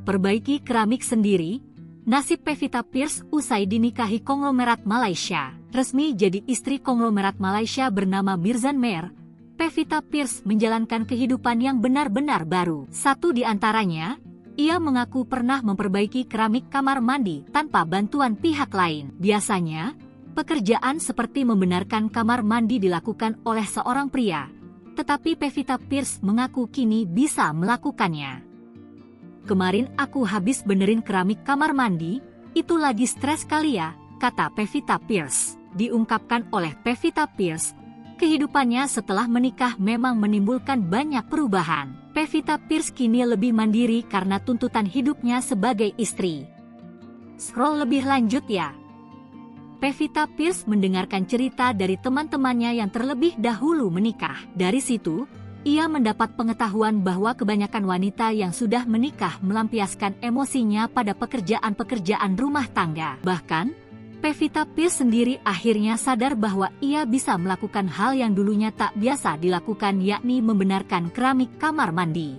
Perbaiki keramik sendiri. Nasib Pevita Pierce usai dinikahi konglomerat Malaysia. Resmi jadi istri konglomerat Malaysia bernama Mirzan Meer, Pevita Pierce menjalankan kehidupan yang benar-benar baru. Satu di antaranya, ia mengaku pernah memperbaiki keramik kamar mandi tanpa bantuan pihak lain. Biasanya, pekerjaan seperti membenarkan kamar mandi dilakukan oleh seorang pria, tetapi Pevita Pierce mengaku kini bisa melakukannya. "Kemarin aku habis benerin keramik kamar mandi, itu lagi stres kali ya," kata Pevita Pierce. Diungkapkan oleh Pevita Pierce, kehidupannya setelah menikah memang menimbulkan banyak perubahan. Pevita Pierce kini lebih mandiri karena tuntutan hidupnya sebagai istri. Scroll lebih lanjut ya. Pevita Pierce mendengarkan cerita dari teman-temannya yang terlebih dahulu menikah. Dari situ, ia mendapat pengetahuan bahwa kebanyakan wanita yang sudah menikah melampiaskan emosinya pada pekerjaan-pekerjaan rumah tangga. Bahkan, Pevita Pierce sendiri akhirnya sadar bahwa ia bisa melakukan hal yang dulunya tak biasa dilakukan, yakni membenarkan keramik kamar mandi.